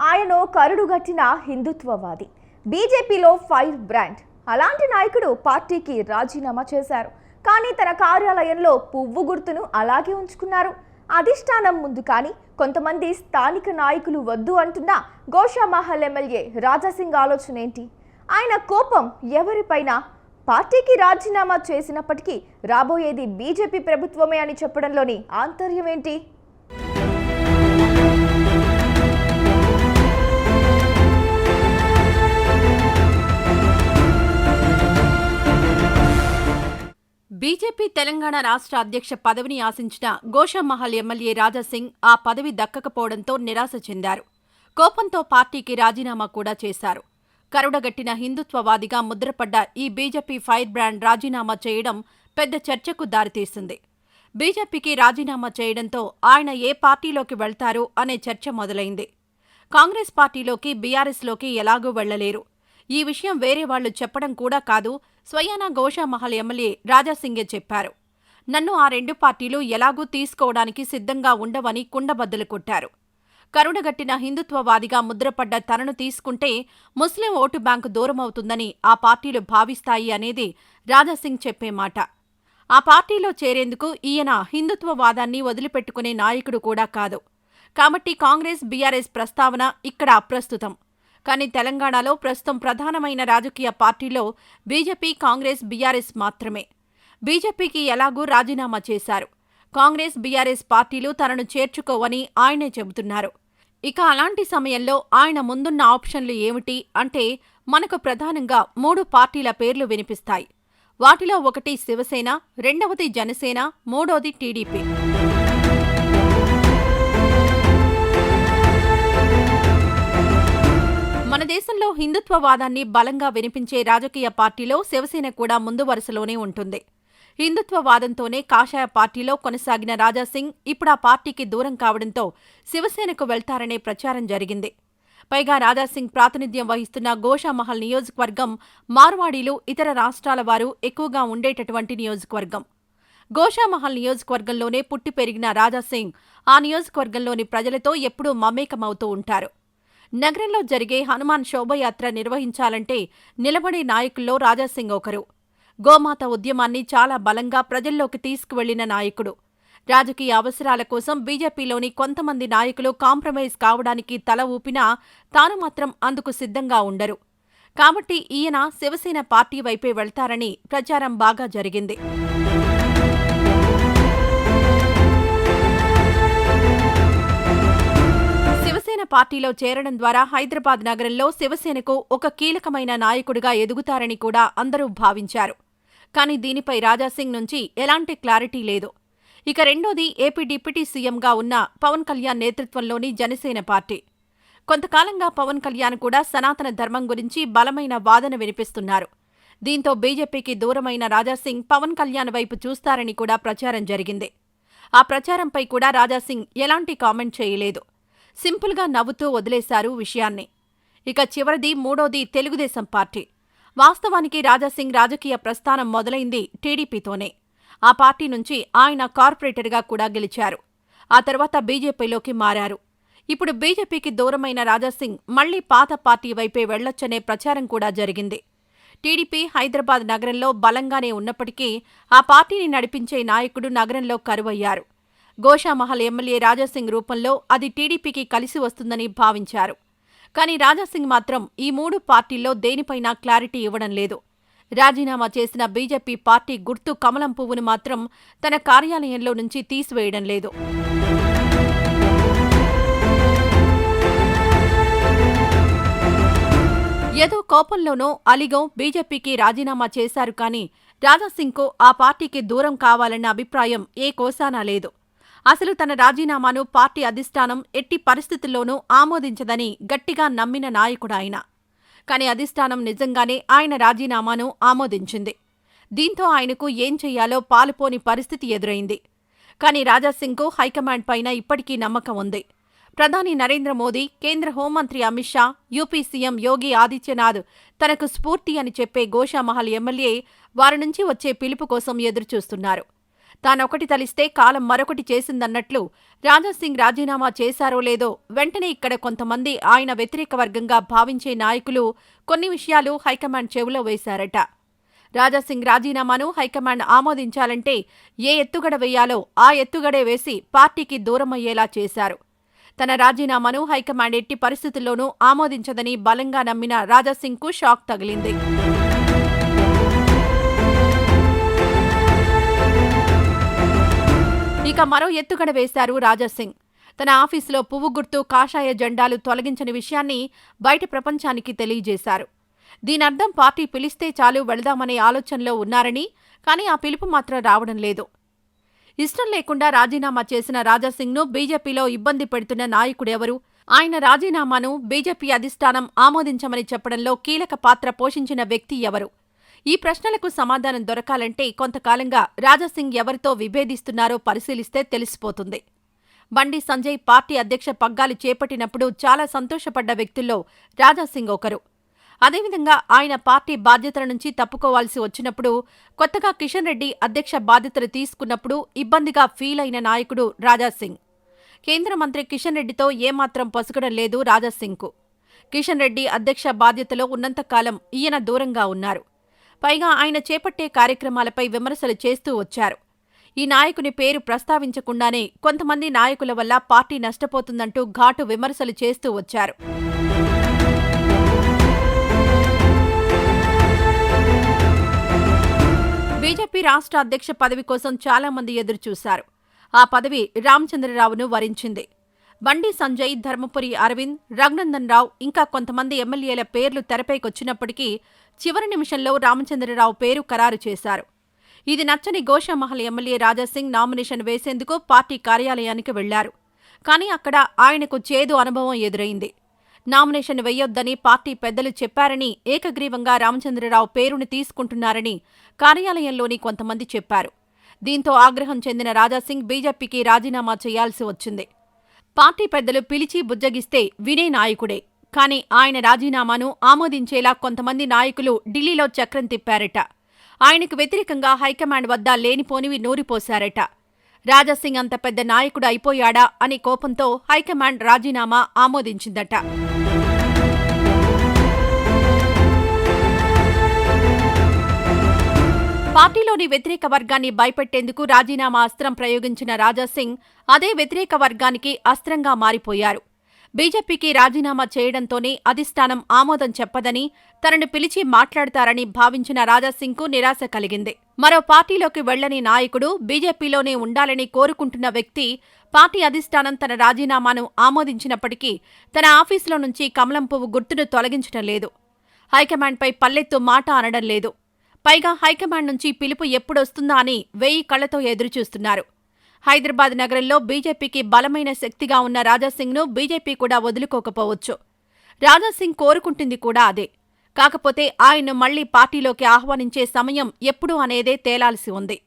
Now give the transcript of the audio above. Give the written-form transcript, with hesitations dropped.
ఆయన కరుడుగట్టిన హిందుత్వవాది, బీజేపీలో ఫైర్ బ్రాండ్. అలాంటి నాయకుడు పార్టీకి రాజీనామా చేశారు. కానీ తన కార్యాలయంలో పువ్వు గుర్తును అలాగే ఉంచుకున్నారు. అధిష్టానం ముందు కానీ కొంతమంది స్థానిక నాయకులు వద్దు అంటున్న గోషామహల్ ఎమ్మెల్యే రాజాసింగ్ ఆలోచన ఏంటి? ఆయన కోపం ఎవరిపైన? పార్టీకి రాజీనామా చేసినప్పటికీ రాబోయేది బీజేపీ ప్రభుత్వమే అని చెప్పడంలోని ఆంతర్యం ఏంటి? బీజేపీ తెలంగాణ రాష్ట్ర అధ్యక్ష పదవిని ఆశించిన గోషామహల్ ఎమ్మెల్యే రాజాసింగ్ ఆ పదవి దక్కకపోవడంతో నిరాశ చెందారు. కోపంతో పార్టీకి రాజీనామా కూడా చేశారు. కరుడగట్టిన హిందుత్వవాదిగా ముద్రపడ్డ ఈ బీజేపీ ఫైర్ బ్రాండ్ రాజీనామా చేయడం పెద్ద చర్చకు దారితీసింది. బీజేపీకి రాజీనామా చేయడంతో ఆయన ఏ పార్టీలోకి వెళ్తారు అనే చర్చ మొదలైంది. కాంగ్రెస్ పార్టీలోకి, బీఆర్ఎస్లోకి ఎలాగూ వెళ్లలేరు. ఈ విషయం వేరే వాళ్లు చెప్పడం కూడా కాదు, స్వయానా గోషామహల్ ఎమ్మెల్యే రాజాసింగే చెప్పారు. నన్ను ఆ రెండు పార్టీలు ఎలాగూ తీసుకోవడానికి సిద్ధంగా ఉండవని కుండబద్దలు కొట్టారు. కరుడగట్టిన హిందుత్వవాదిగా ముద్రపడ్డ తనను తీసుకుంటే ముస్లిం ఓటు బ్యాంకు దూరమవుతుందని ఆ పార్టీలు భావిస్తాయి అనేది రాజాసింగ్ చెప్పే మాట. ఆ పార్టీలో చేరేందుకు ఈయన హిందుత్వవాదాన్ని వదిలిపెట్టుకునే నాయకుడు కూడా కాదు. కాబట్టి కాంగ్రెస్, బీఆర్ఎస్ ప్రస్తావన ఇక్కడ అప్రస్తుతం. కానీ తెలంగాణలో ప్రస్తుతం ప్రధానమైన రాజకీయ పార్టీలో బీజేపీ, కాంగ్రెస్, బీఆర్ఎస్ మాత్రమే. బీజేపీకి ఎలాగూ రాజీనామా చేశారు. కాంగ్రెస్, బీఆర్ఎస్ పార్టీలు తనను చేర్చుకోవని ఆయనే చెబుతున్నారు. ఇక అలాంటి సమయంలో ఆయన ముందున్న ఆప్షన్లు ఏమిటి అంటే మనకు ప్రధానంగా 3 పార్టీల పేర్లు వినిపిస్తాయి. వాటిలో ఒకటి శివసేన, రెండవది జనసేన, మూడోది టీడీపీ. మన దేశంలో హిందుత్వవాదాన్ని బలంగా వినిపించే రాజకీయ పార్టీలో శివసేన కూడా ముందు వరుసలోనే ఉంటుంది. హిందుత్వవాదంతోనే కాషాయ పార్టీలో కొనసాగిన రాజాసింగ్ ఇప్పుడు ఆ పార్టీకి దూరం కావడంతో శివసేనకు వెళ్తారనే ప్రచారం జరిగింది. పైగా రాజాసింగ్ ప్రాతినిధ్యం వహిస్తున్న గోషామహల్ నియోజకవర్గం మార్వాడీలు, ఇతర రాష్ట్రాల వారు ఎక్కువగా ఉండేటటువంటి నియోజకవర్గం. గోషామహల్ నియోజకవర్గంలోనే పుట్టి పెరిగిన రాజాసింగ్ ఆ నియోజకవర్గంలోని ప్రజలతో ఎప్పుడూ మమేకమవుతూ ఉంటారు. నగరంలో జరిగే హనుమాన్ శోభయాత్ర నిర్వహించాలంటే నిలబడే నాయకుల్లో రాజాసింగ్ ఒకరు. గోమాత ఉద్యమాన్ని చాలా బలంగా ప్రజల్లోకి తీసుకువెళ్లిన నాయకుడు. రాజకీయ అవసరాల కోసం బీజేపీలోని కొంతమంది నాయకులు కాంప్రమైజ్ కావడానికి తల ఊపినా తాను మాత్రం అందుకు సిద్ధంగా ఉండరు. కాబట్టి ఈయన శివసేన పార్టీ వైపే వెళ్తారని ప్రచారం బాగా జరిగింది. శివసేన పార్టీలో చేరడం ద్వారా హైదరాబాద్ నగరంలో శివసేనకు ఒక కీలకమైన నాయకుడిగా ఎదుగుతారని కూడా అందరూ భావించారు. కానీ దీనిపై రాజాసింగ్ నుంచి ఎలాంటి క్లారిటీ లేదు. ఇక రెండోది ఏపీ డిప్యూటీ సీఎంగా ఉన్న పవన్ కళ్యాణ్ నేతృత్వంలోని జనసేన పార్టీ. కొంతకాలంగా పవన్ కళ్యాణ్ కూడా సనాతన ధర్మం గురించి బలమైన వాదన వినిపిస్తున్నారు. దీంతో బీజేపీకి దూరమైన రాజాసింగ్ పవన్ కళ్యాణ్ వైపు చూస్తారని కూడా ప్రచారం జరిగింది. ఆ ప్రచారంపై కూడా రాజాసింగ్ ఎలాంటి కామెంట్ చేయలేదు. సింపుల్గా నవ్వుతూ వదిలేశారు విషయాన్ని. ఇక చివరిది మూడోది తెలుగుదేశం పార్టీ. వాస్తవానికి రాజాసింగ్ రాజకీయ ప్రస్థానం మొదలైంది టీడీపీతోనే. ఆ పార్టీ నుంచి ఆయన కార్పొరేటర్గా కూడా గెలిచారు. ఆ తర్వాత బీజేపీలోకి మారారు. ఇప్పుడు బీజేపీకి దూరమైన రాజాసింగ్ మళ్లీ పాత పార్టీ వైపే వెళ్లొచ్చనే ప్రచారం కూడా జరిగింది. టీడీపీ హైదరాబాద్ నగరంలో బలంగానే ఉన్నప్పటికీ ఆ పార్టీని నడిపించే నాయకుడు నగరంలో కరువయ్యారు. గోషామహల్ ఎమ్మెల్యే రాజాసింగ్ రూపంలో అది టీడీపీకి కలిసి వస్తుందని భావించారు. కానీ రాజాసింగ్ మాత్రం ఈ 3 పార్టీల్లో దేనిపైనా క్లారిటీ ఇవ్వడం లేదు. రాజీనామా చేసిన బీజేపీ పార్టీ గుర్తు కమలం పువ్వును మాత్రం తన కార్యాలయంలో నుంచి తీసివేయడం లేదు. ఏదో కోపంలోనో అలిగో బీజేపీకి రాజీనామా చేశారు. కానీ రాజాసింగ్కు ఆ పార్టీకి దూరం కావాలన్న అభిప్రాయం ఏ కోశానా లేదు. అసలు తన రాజీనామాను పార్టీ అధిష్టానం ఎట్టి పరిస్థితుల్లోనూ ఆమోదించదని గట్టిగా నమ్మిన నాయకుడాయన. కానీ అధిష్టానం నిజంగానే ఆయన రాజీనామాను ఆమోదించింది. దీంతో ఆయనకు ఏం చెయ్యాలో పాలుపోని పరిస్థితి ఎదురైంది. కానీ రాజాసింగ్కు హైకమాండ్ పైన ఇప్పటికీ నమ్మకం ఉంది. ప్రధాని నరేంద్ర మోదీ, కేంద్ర హోంమంత్రి అమిత్ షా, యూపీ సీఎం యోగి ఆదిత్యనాథ్ తనకు స్ఫూర్తి అని చెప్పే గోషామహల్ ఎమ్మెల్యే వారి నుంచి వచ్చే పిలుపు కోసం ఎదురుచూస్తున్నారు. తానొకటి తలిస్తే కాలం మరొకటి చేసిందన్నట్లు రాజాసింగ్ రాజీనామా చేశారో లేదో వెంటనే ఇక్కడ కొంతమంది ఆయన వ్యతిరేక వర్గంగా భావించే నాయకులు కొన్ని విషయాలు హైకమాండ్ చెవిలో వేశారట. రాజాసింగ్ రాజీనామాను హైకమాండ్ ఆమోదించాలంటే ఏ ఎత్తుగడ వేయాలో ఆ ఎత్తుగడే వేసి పార్టీకి దూరమయ్యేలా చేశారు. తన రాజీనామాను హైకమాండ్ ఎట్టి పరిస్థితుల్లోనూ ఆమోదించదని బలంగా నమ్మిన రాజాసింగ్కు షాక్ తగిలింది. ఇక మరో ఎత్తుగడ వేశారు రాజాసింగ్. తన ఆఫీసులో పువ్వు గుర్తు కాషాయ జెండాలు తొలగించని విషయాన్ని బయట ప్రపంచానికి తెలియజేశారు. దీనర్థం పార్టీ పిలిస్తే చాలు వెళదామనే ఆలోచనలో ఉన్నారని, కానీ ఆ పిలుపు మాత్రం రావడం లేదు. ఇష్టం లేకుండా రాజీనామా చేసిన రాజాసింగ్ను బీజేపీలో ఇబ్బంది పెడుతున్న నాయకుడెవరు? ఆయన రాజీనామాను బీజేపీ అధిష్టానం ఆమోదించమని చెప్పడంలో కీలక పాత్ర పోషించిన వ్యక్తి ఎవరు? ఈ ప్రశ్నలకు సమాధానం దొరకాలంటే కొంతకాలంగా రాజాసింగ్ ఎవరితో విభేదిస్తున్నారో పరిశీలిస్తే తెలిసిపోతుంది. బండి సంజయ్ పార్టీ అధ్యక్ష పగ్గాలు చేపట్టినప్పుడు చాలా సంతోషపడ్డ వ్యక్తుల్లో రాజాసింగ్ ఒకరు. అదేవిధంగా ఆయన పార్టీ బాధ్యతల నుంచి తప్పుకోవాల్సి వచ్చినప్పుడు, కొత్తగా కిషన్ రెడ్డి అధ్యక్ష బాధ్యతలు తీసుకున్నప్పుడు ఇబ్బందిగా ఫీల్ అయిన నాయకుడు రాజాసింగ్. కేంద్ర మంత్రి కిషన్ రెడ్డితో ఏమాత్రం పొసగడం లేదు రాజాసింగ్కు. కిషన్ రెడ్డి అధ్యక్ష బాధ్యతలో ఉన్నంతకాలం ఈయన దూరంగా ఉన్నారు. పైగా ఆయన చేపట్టే కార్యక్రమాలపై విమర్శలు చేస్తూ వచ్చారు. ఈ నాయకుని పేరు ప్రస్తావించకుండానే కొంతమంది నాయకుల వల్ల పార్టీ నష్టపోతుందంటూ ఘాటు విమర్శలు చేస్తూ వచ్చారు. బీజేపీ రాష్ట్ర అధ్యక్ష పదవి కోసం చాలా మంది ఎదురుచూశారు. ఆ పదవి రామచంద్రరావును వరించింది. బండి సంజయ్, ధర్మపురి అరవింద్, రఘునందన్ రావు ఇంకా కొంతమంది ఎమ్మెల్యేల పేర్లు తెరపైకొచ్చినప్పటికీ చివరి నిమిషంలో రామచంద్రరావు పేరు ఖరారు చేశారు. ఇది నచ్చని గోషామహల్ ఎమ్మెల్యే రాజాసింగ్ నామినేషన్ వేసేందుకు పార్టీ కార్యాలయానికి వెళ్లారు. కానీ అక్కడ ఆయనకు చేదు అనుభవం ఎదురైంది. నామినేషన్ వెయ్యొద్దని పార్టీ పెద్దలు చెప్పారని, ఏకగ్రీవంగా రామచంద్రరావు పేరుని తీసుకుంటున్నారని కార్యాలయంలోని కొంతమంది చెప్పారు. దీంతో ఆగ్రహం చెందిన రాజాసింగ్ బీజేపీకి రాజీనామా చేయాల్సి వచ్చింది. పార్టీ పెద్దలు పిలిచి బుజ్జగిస్తే వినే నాయకుడే. కానీ ఆయన రాజీనామాను ఆమోదించేలా కొంతమంది నాయకులు ఢిల్లీలో చక్రం తిప్పారట. ఆయనకు వ్యతిరేకంగా హైకమాండ్ వద్ద లేనిపోనివి నూరిపోశారట. రాజాసింగ్ అంత పెద్ద నాయకుడు అయిపోయాడా అని కోపంతో హైకమాండ్ రాజీనామా ఆమోదించిందట. పార్టీలోని వ్యతిరేక వర్గాన్ని భయపెట్టేందుకు రాజీనామా అస్త్రం ప్రయోగించిన రాజాసింగ్ అదే వ్యతిరేక వర్గానికి అస్త్రంగా మారిపోయారు. బీజేపీకి రాజీనామా చేయడంతోనే అధిష్టానం ఆమోదం చెప్పదని, తనను పిలిచి మాట్లాడతారని భావించిన రాజాసింగ్కు నిరాశ కలిగింది. మరో పార్టీలోకి వెళ్లని నాయకుడు, బీజేపీలోనే ఉండాలని కోరుకుంటున్న వ్యక్తి పార్టీ అధిష్టానం తన రాజీనామాను ఆమోదించినప్పటికీ తన ఆఫీసులో నుంచి కమలం పువ్వు గుర్తును తొలగించడం లేదు. హైకమాండ్పై పల్లెత్తు మాట అనడం లేదు. పైగా హైకమాండ్ నుంచి పిలుపు ఎప్పుడొస్తుందా అని 1000 కళ్లతో ఎదురుచూస్తున్నారు. హైదరాబాద్ నగరంలో బీజేపీకి బలమైన శక్తిగా ఉన్న రాజాసింగ్ను బీజేపీ కూడా వదులుకోకపోవచ్చు. రాజాసింగ్ కోరుకుంటుంది కూడా అదే. కాకపోతే ఆయన్ను మళ్లీ పార్టీలోకి ఆహ్వానించే సమయం ఎప్పుడు అనేదే తేలాల్సి ఉంది.